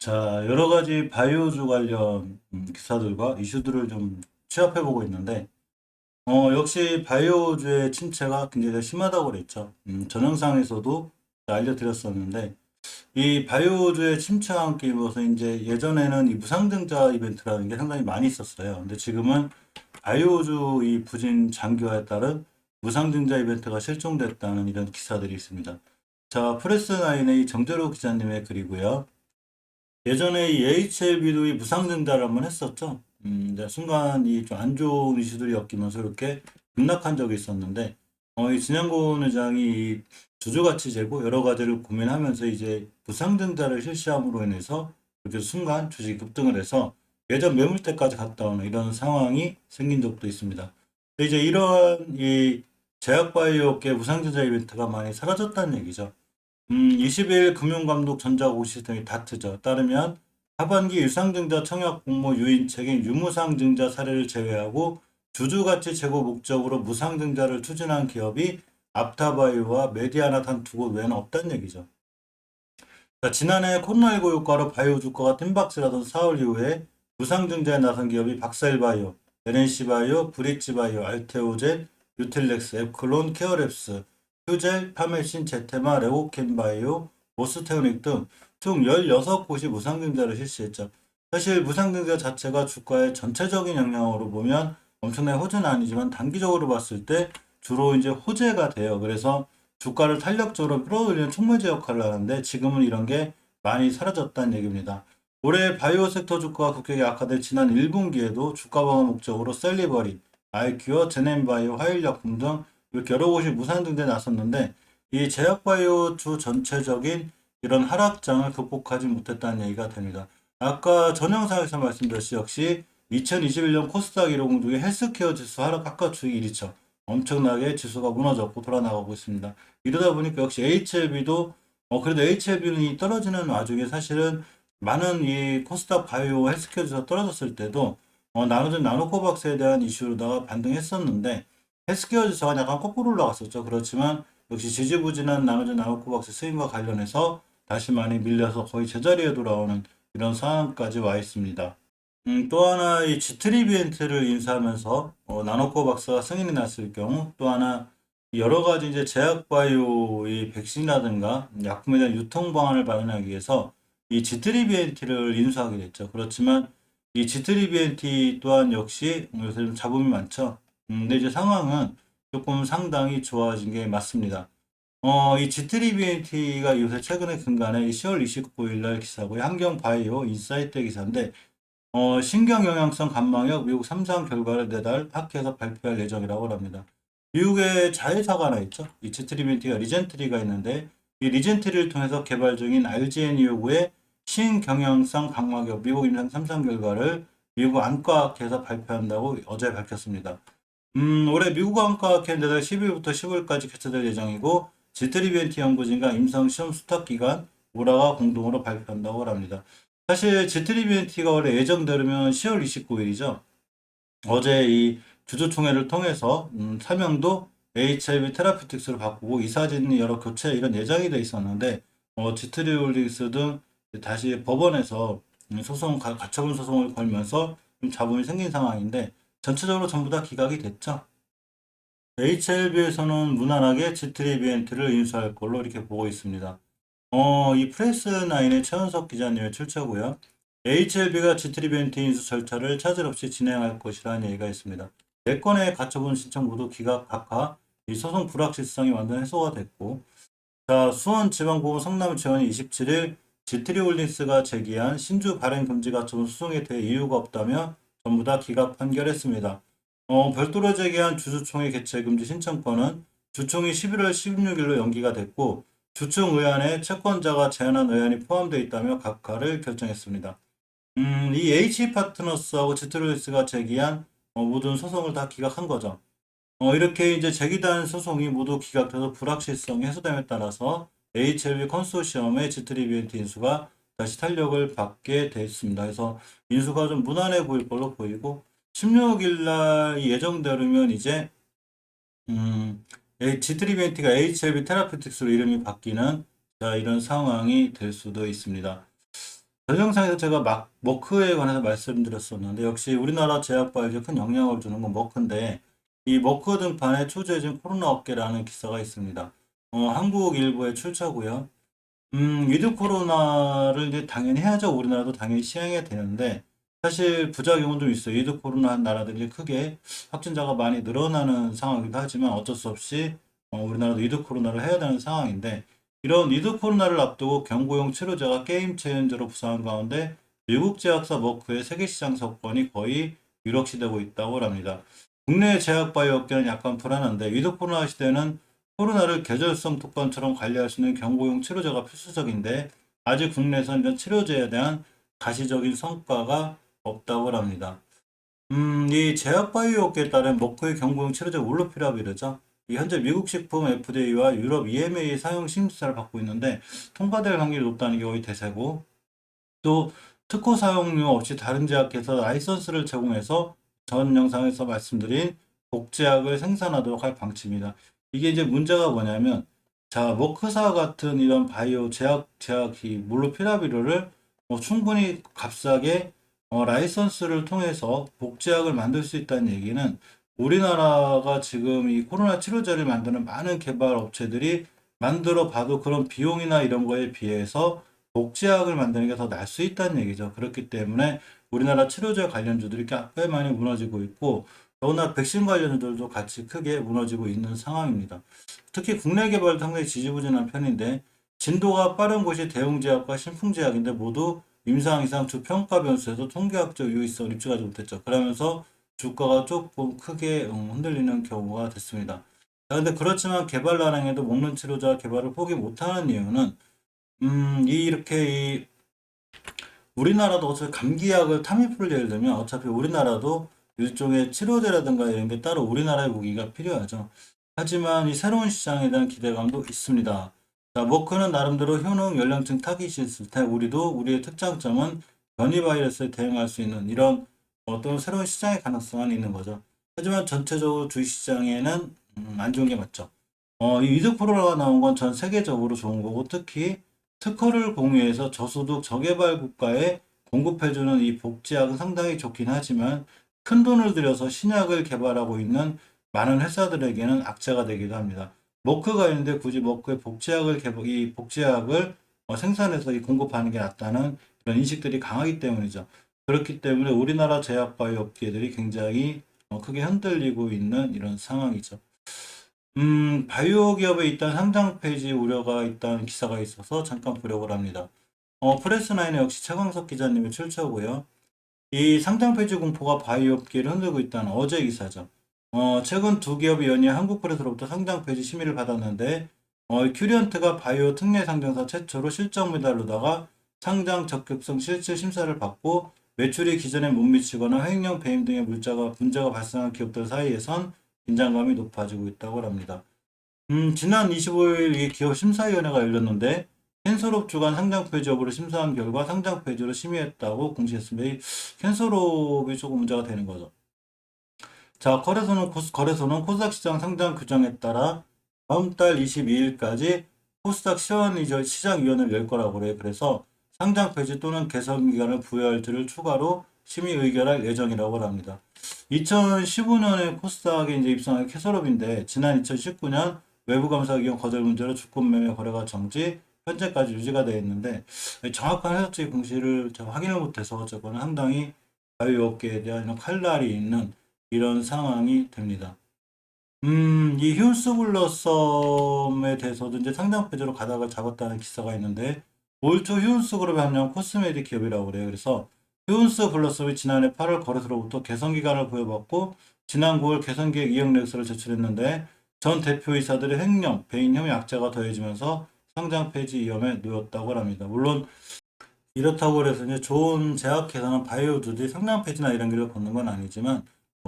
자, 여러 가지 바이오주 관련 기사들과 이슈들을 좀 취합해 보고 있는데, 역시 바이오주의 침체가 굉장히 심하다고 그랬죠. 전 영상에서도 알려드렸었는데, 이 바이오주의 침체와 함께 입어서 이제 예전에는 이 무상증자 이벤트라는 게 상당히 많이 있었어요. 근데 지금은 바이오주 이 부진 장기화에 따른 무상증자 이벤트가 실종됐다는 이런 기사들이 있습니다. 자, 프레스나인의 이 정재로 기자님의 글이고요. 예전에 이 HLB도 이 무상증자를 한번 했었죠. 이제 순간 이 좀 안 좋은 이슈들이 엮이면서 이렇게 급락한 적이 있었는데, 이 진양곤 의장이 이 주주가치 제고 여러 가지를 고민하면서 이제 무상증자를 실시함으로 인해서 이렇게 순간 주식이 급등을 해서 예전 매물대까지 갔다 오는 이런 상황이 생긴 적도 있습니다. 근데 이제 이런 이 제약바이오업계 무상증자 이벤트가 많이 사라졌다는 얘기죠. 20일 금융감독 전자고 시스템이 다트죠. 따르면 하반기 유상증자 청약 공모 유인 책임 유무상증자 사례를 제외하고 주주가치 제고 목적으로 무상증자를 추진한 기업이 앞타바이오와 메디아나 단 두 곳 외에는 없다는 얘기죠. 자, 지난해 코로나19 효과로 바이오 주가가 뜸박질하던 4월 이후에 무상증자에 나선 기업이 박사일바이오, LNC바이오, 브릿지바이오, 알테오젠, 유틸렉스, 앱클론, 케어랩스, 휴젤, 파메신, 제테마, 레고캠바이오, 모스테오닉 등 총 16곳이 무상증자를 실시했죠. 사실 무상증자 자체가 주가의 전체적인 영향으로 보면 엄청나게 호재는 아니지만 단기적으로 봤을 때 주로 이제 호재가 돼요. 그래서 주가를 탄력적으로 끌어올리는 촉매제 역할을 하는데 지금은 이런 게 많이 사라졌다는 얘기입니다. 올해 바이오 섹터 주가가 급격히 악화된 지난 1분기에도 주가 방어 목적으로 셀리버리, 아이큐어, 제넨바이오, 화일약품 등 이렇게 여러 곳이 무상증자에 나섰는데 이 제약바이오 주 전체적인 이런 하락장을 극복하지 못했다는 얘기가 됩니다. 아까 전 영상에서 말씀드렸듯이 역시 2021년 코스닥 150 중에 헬스케어 지수 하락 아까 주식 1위죠. 엄청나게 지수가 무너졌고 돌아나가고 있습니다. 이러다 보니까 역시 HLB도 그래도 HLB는 떨어지는 와중에 사실은 많은 이 코스닥 바이오 헬스케어 지수가 떨어졌을 때도 나눠진 나노코박스에 대한 이슈로다가 반등했었는데 헬스케어 지수가 약간 거꾸로 올라갔었죠. 그렇지만 역시 지지부진한 나눠진 나노코박스 스윙과 관련해서 다시 많이 밀려서 거의 제자리에 돌아오는 이런 상황까지 와 있습니다. 또 하나 이 지트리비엔트를 인수하면서 나노코 박사가 승인이 났을 경우 또 하나 여러 가지 이제 제약바이오 의 백신이라든가 약품에 대한 유통 방안을 마련하기 위해서 이 지트리비엔트를 인수하게 됐죠. 그렇지만 이 지트리비엔트 또한 역시 요새 좀 잡음이 많죠. 근데 이제 상황은 조금 상당히 좋아진 게 맞습니다. 이 지트리비엔트가 요새 최근에 근간에 10월 29일 날 기사고요. 환경바이오 인사이트 기사인데 신경영양성 간망약 미국 3상 결과를 내달 학회에서 발표할 예정이라고 합니다. 미국에 자회사가 하나 있죠. 이 지트리멘티가 리젠트리가 있는데 이 리젠트리를 통해서 개발 중인 RGN 요구의 신경영성 각막약 미국 임상 3상 결과를 미국 안과학회에서 발표한다고 어제 밝혔습니다. 올해 미국 안과학회 내달 10일부터 15일까지 개최될 예정이고 지트리비엔티 연구진과 임상 시험 수탁 기관 우라가 공동으로 발표한다고 합니다. 사실 지트리비엔티가 원래 예정대로면 10월 29일이죠. 어제 이 주주총회를 통해서 사명도 HIV 테라피틱스로 바꾸고 이사진 여러 교체 이런 예정이 돼 있었는데 지트리홀딩스 등 다시 법원에서 가처분 소송을 걸면서 좀 잡음이 생긴 상황인데 전체적으로 전부 다 기각이 됐죠. HLB에서는 무난하게 지트리비엔트를 인수할 걸로 이렇게 보고 있습니다. 이 프레스9의 최원석 기자님의 출처고요. HLB가 지트리비엔트 인수 절차를 차질 없이 진행할 것이라는 얘기가 있습니다. 4건의 가처분 신청 모두 기각 각하, 이 소송 불확실성이 완전 해소가 됐고, 자, 수원지방법원 성남지원이 27일 지트리홀딩스가 제기한 신주 발행 금지 가처분 소송에 대해 이유가 없다며 전부 다 기각 판결했습니다. 별도로 제기한 주주총회 개최 금지 신청권은 주총이 11월 16일로 연기가 됐고 주총 의안에 채권자가 제안한 의안이 포함되어 있다며 각하를 결정했습니다. 이 H파트너스하고 지트로이스가 제기한 모든 소송을 다 기각한 거죠. 이렇게 이제 제기된 소송이 모두 기각돼서 불확실성이 해소됨에 따라서 HLB 컨소시엄의 지트리비엔트 인수가 다시 탄력을 받게 됐습니다. 그래서 인수가 좀 무난해 보일 걸로 보이고 16일 날 예정대로면 이제 지트리비엔트가 HLB 테라피틱스로 이름이 바뀌는 자, 이런 상황이 될 수도 있습니다. 전 영상에서 제가 막 머크에 관해서 말씀드렸었는데 역시 우리나라 제약바이오에 큰 영향을 주는 건 머크인데 이 머크 등판에 초조해진 코로나 업계라는 기사가 있습니다. 한국 일보에 출처고요. 위드 코로나를 이제 당연히 해야죠. 우리나라도 당연히 시행해야 되는데 사실 부작용은 좀 있어요. 위드 코로나 한 나라들이 크게 확진자가 많이 늘어나는 상황이기도 하지만 어쩔 수 없이 우리나라도 위드 코로나를 해야 되는 상황인데 이런 위드 코로나를 앞두고 경고용 치료제가 게임 체인저로 부상한 가운데 미국 제약사 머크의 세계 시장 석권이 거의 유력시되고 있다고 합니다. 국내 제약 바이오 업계는 약간 불안한데 위드 코로나 시대는 코로나를 계절성 독감처럼 관리할 수 있는 경고용 치료제가 필수적인데 아직 국내에서는 이런 치료제에 대한 가시적인 성과가 없다고 합니다. 이 제약바이오 업계에 따른 머크의 경고용 치료제 울루피라비르죠. 이 현재 미국 식품 FDA와 유럽 EMA 사용 심사를 받고 있는데 통과될 확률이 높다는 게 거의 대세고 또 특허 사용료 없이 다른 제약회사 라이선스를 제공해서 전 영상에서 말씀드린 복제약을 생산하도록 할 방침이다. 이게 이제 문제가 뭐냐면 자 머크사 같은 이런 바이오 제약이 몰루피라비르를 충분히 값싸게 라이선스를 통해서 복제약을 만들 수 있다는 얘기는 우리나라가 지금 이 코로나 치료제를 만드는 많은 개발 업체들이 만들어 봐도 그런 비용이나 이런 거에 비해서 복제약을 만드는 게 더 나을 수 있다는 얘기죠. 그렇기 때문에 우리나라 치료제 관련주들이 꽤 많이 무너지고 있고 더구나 백신 관련주들도 같이 크게 무너지고 있는 상황입니다. 특히 국내 개발도 상당히 지지부진한 편인데 진도가 빠른 곳이 대웅제약과 신풍제약인데 모두 임상 이상 주 평가 변수에서 통계학적 유의성을 입증하지 못했죠. 그러면서 주가가 조금 크게 흔들리는 경우가 됐습니다. 그런데 그렇지만 개발 난항에도 먹는 치료제 개발을 포기 못하는 이유는 이렇게 우리나라도 어차피 감기약을 타미프를 예를 들면 어차피 우리나라도 일종의 치료제라든가 이런 게 따로 우리나라의 무기가 필요하죠. 하지만 이 새로운 시장에 대한 기대감도 있습니다. 자, 머크는 나름대로 효능 연령층 타깃이 있을 때 우리도 우리의 특장점은 변이 바이러스에 대응할 수 있는 이런 어떤 새로운 시장의 가능성은 있는 거죠. 하지만 전체적으로 주식시장에는 안 좋은 게 맞죠. 이 위드 코로나가 나온 건 전 세계적으로 좋은 거고 특히 특허를 공유해서 저소득 저개발 국가에 공급해주는 이 복제약은 상당히 좋긴 하지만 큰 돈을 들여서 신약을 개발하고 있는 많은 회사들에게는 악재가 되기도 합니다. 머크가 있는데 굳이 머크의 이 복제약을 생산해서 이 공급하는 게 낫다는 그런 인식들이 강하기 때문이죠. 그렇기 때문에 우리나라 제약 바이오 업계들이 굉장히 크게 흔들리고 있는 이런 상황이죠. 바이오 기업에 일단 상장 폐지 우려가 있다는 기사가 있어서 잠깐 보려고 합니다. 프레스나인의 역시 최광석 기자님의 출처고요. 이 상장 폐지 공포가 바이오 업계를 흔들고 있다는 어제 기사죠. 최근 두 기업이 연이어 한국 프레스로부터 상장 폐지 심의를 받았는데, 큐리언트가 바이오 특례 상장사 최초로 실적 메달로다가 상장 적격성 실질 심사를 받고 매출이 기존에 못 미치거나 횡령 배임 등의 문제가 발생한 기업들 사이에선 긴장감이 높아지고 있다고 합니다. 지난 25일 이 기업 심사위원회가 열렸는데 캔서롭 주간 상장 폐지 여부를 심사한 결과 상장 폐지로 심의했다고 공시했습니다. 이 캔서롭이 조금 문제가 되는 거죠. 자, 거래소는 코스닥 시장 상장 규정에 따라 다음 달 22일까지 코스닥 시장위원회를 열 거라고 그래요. 그래서 상장 폐지 또는 개선 기간을 부여할지를 추가로 심의 의결할 예정이라고 합니다. 2015년에 코스닥에 이제 입성한 캐서롭인데 지난 2019년 외부 감사 기관 거절 문제로 주권 매매 거래가 정지, 현재까지 유지가 되어 있는데 정확한 해석적 공시를 제가 확인을 못해서 어쨌거나 상당히 바이오 업계에 대한 이런 칼날이 있는 이런 상황이 됩니다. 이 휴스블러썸에 대해서도 이제 상장 폐지로 가닥을 잡았다는 기사가 있는데 올 초 휴스그룹에 합류한 코스메틱 기업이라고 그래요. 그래서 휴스블러썸이 지난해 8월 거래소로부터 개선 기간을 부여받고 지난 9월 개선 계획 이행 렉서를 제출했는데 전 대표이사들의 횡령, 배임 혐의 악재가 더해지면서 상장 폐지 위험에 놓였다고 합니다. 물론 이렇다고 해서 이제 좋은 제약회사나 바이오들이 상장 폐지나 이런 길을 걷는 건 아니지만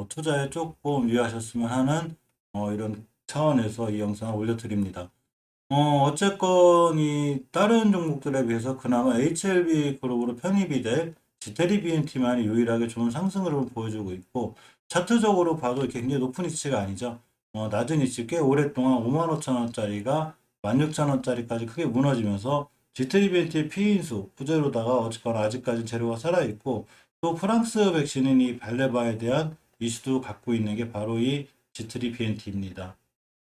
투자에 조금 유의하셨으면 하는 이런 차원에서 이 영상을 올려드립니다. 어쨌건 이 다른 종목들에 비해서 그나마 HLB 그룹으로 편입이 될 지테리 BNT만이 유일하게 좋은 상승 흐름을 보여주고 있고 차트적으로 봐도 이렇게 굉장히 높은 위치가 아니죠. 낮은 위치 꽤 오랫동안 55,000원짜리가 16,000원짜리까지 크게 무너지면서 G3BNT의 피인수 부재로다가 어쨌거나 아직까지 재료가 살아있고 또 프랑스 백신인 이 발레바에 대한 이슈도 갖고 있는 게 바로 이 G3BNT입니다.